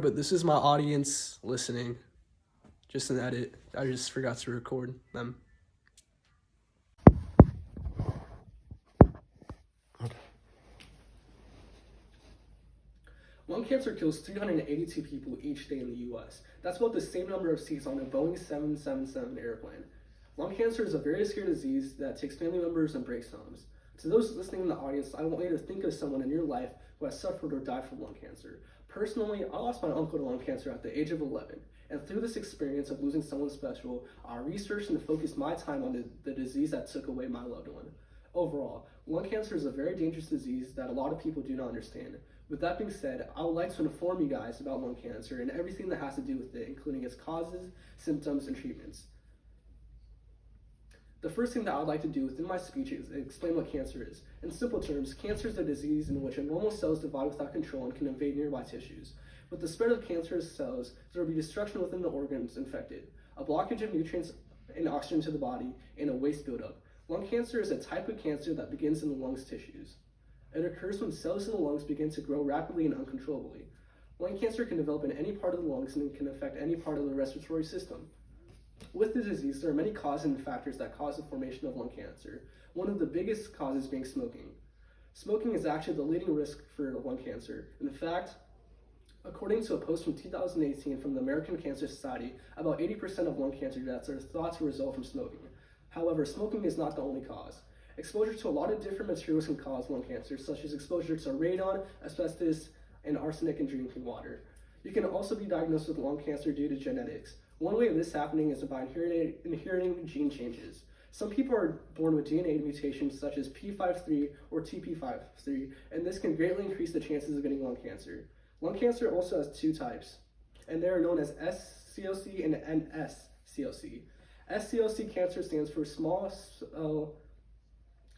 But this is my audience listening. Just an edit. I just forgot to record them. Okay. Lung cancer kills 382 people each day in the U.S. That's about the same number of seats on a Boeing 777 airplane. Lung cancer is a very scary disease that takes family members and breaks homes. To those listening in the audience, I want you to think of someone in your life who has suffered or died from lung cancer. Personally, I lost my uncle to lung cancer at the age of 11, and through this experience of losing someone special, I researched and focused my time on the disease that took away my loved one. Overall, lung cancer is a very dangerous disease that a lot of people do not understand. With that being said, I would like to inform you guys about lung cancer and everything that has to do with it, including its causes, symptoms, and treatments. The first thing that I would like to do within my speech is explain what cancer is. In simple terms, cancer is a disease in which normal cells divide without control and can invade nearby tissues. With the spread of cancerous cells, there will be destruction within the organs infected, a blockage of nutrients and oxygen to the body, and a waste buildup. Lung cancer is a type of cancer that begins in the lungs tissues. It occurs when cells in the lungs begin to grow rapidly and uncontrollably. Lung cancer can develop in any part of the lungs and can affect any part of the respiratory system. With the disease, there are many causes and factors that cause the formation of lung cancer, one of the biggest causes being smoking. Smoking is actually the leading risk for lung cancer. In fact, according to a post from 2018 from the American Cancer Society, about 80% of lung cancer deaths are thought to result from smoking. However, smoking is not the only cause. Exposure to a lot of different materials can cause lung cancer, such as exposure to radon, asbestos, and arsenic in drinking water. You can also be diagnosed with lung cancer due to genetics. One way of this happening is by inheriting gene changes. Some people are born with DNA mutations such as P53 or TP53, and this can greatly increase the chances of getting lung cancer. Lung cancer also has two types, and they are known as SCLC and NSCLC. SCLC cancer stands for small cell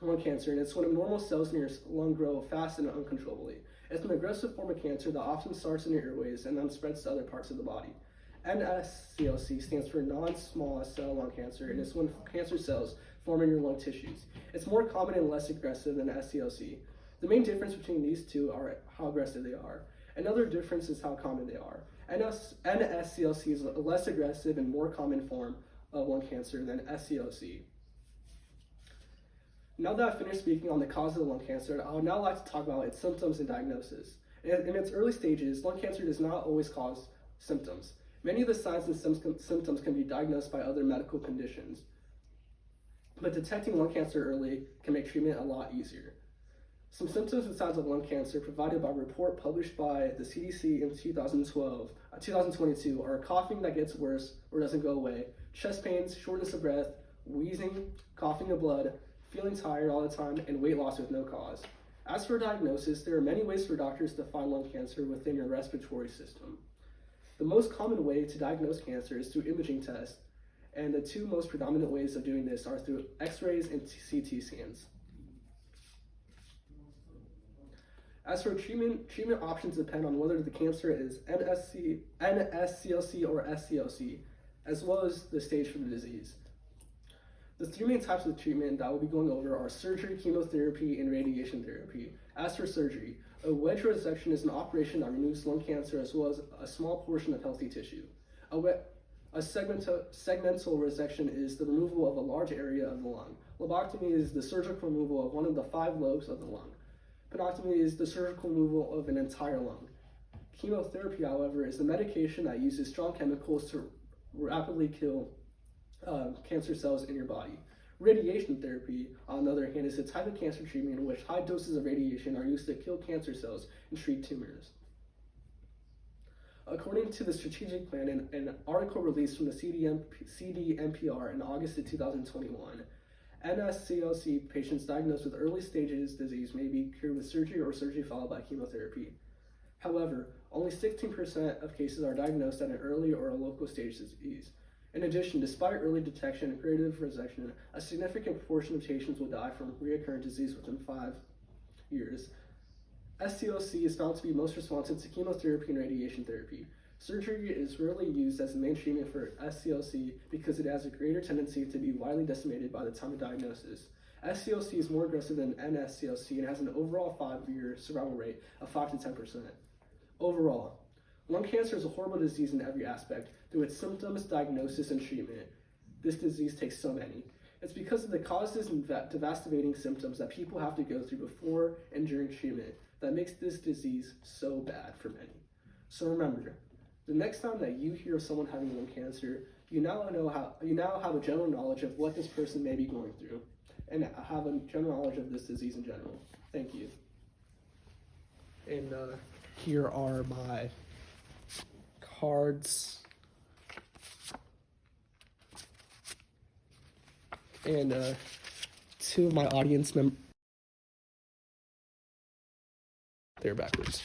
lung cancer, and it's when normal cells in your lung grow fast and uncontrollably. It's an aggressive form of cancer that often starts in your airways and then spreads to other parts of the body. NSCLC stands for non-small cell lung cancer, and it's when cancer cells form in your lung tissues. It's more common and less aggressive than SCLC. The main difference between these two are how aggressive they are. Another difference is how common they are. NSCLC is a less aggressive and more common form of lung cancer than SCLC. Now that I've finished speaking on the cause of lung cancer, I would now like to talk about its symptoms and diagnosis. In its early stages, lung cancer does not always cause symptoms. Many of the signs and symptoms can be diagnosed by other medical conditions, but detecting lung cancer early can make treatment a lot easier. Some symptoms and signs of lung cancer provided by a report published by the CDC in 2022 are coughing that gets worse or doesn't go away, chest pains, shortness of breath, wheezing, coughing of blood, feeling tired all the time, and weight loss with no cause. As for diagnosis, there are many ways for doctors to find lung cancer within your respiratory system. The most common way to diagnose cancer is through imaging tests, and the two most predominant ways of doing this are through X-rays and CT scans. As for treatment options depend on whether the cancer is NSCLC or SCLC, as well as the stage for the disease. The three main types of treatment that we'll be going over are surgery, chemotherapy, and radiation therapy. As for surgery, a wedge resection is an operation that removes lung cancer as well as a small portion of healthy tissue. A segmental resection is the removal of a large area of the lung. Lobotomy is the surgical removal of one of the 5 lobes of the lung. Pneumotomy is the surgical removal of an entire lung. Chemotherapy, however, is the medication that uses strong chemicals to rapidly kill cancer cells in your body. Radiation therapy, on the other hand, is a type of cancer treatment in which high doses of radiation are used to kill cancer cells and treat tumors. According to the strategic plan in an article released from the CDMPR in August of 2021, NSCLC patients diagnosed with early stages disease may be cured with surgery or surgery followed by chemotherapy. However, only 16% of cases are diagnosed at an early or a local stage disease. In addition, despite early detection and curative resection, a significant proportion of patients will die from recurrent disease within 5 years. SCLC is found to be most responsive to chemotherapy and radiation therapy. Surgery is rarely used as the main treatment for SCLC because it has a greater tendency to be widely decimated by the time of diagnosis. SCLC is more aggressive than NSCLC and has an overall 5-year survival rate of 5 to 10%. Overall, Lung cancer is a horrible disease in every aspect. Through its symptoms, diagnosis, and treatment, this disease takes so many. It's because of the causes and devastating symptoms that people have to go through before and during treatment that makes this disease so bad for many. So remember, the next time that you hear of someone having lung cancer, you now have a general knowledge of what this person may be going through and have a general knowledge of this disease in general. Thank you. And here are my cards. And two of my audience members. They're backwards.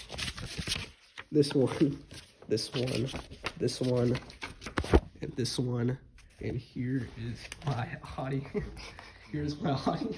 This one, this one, this one, and this one. And here is my audience. Here's my audience.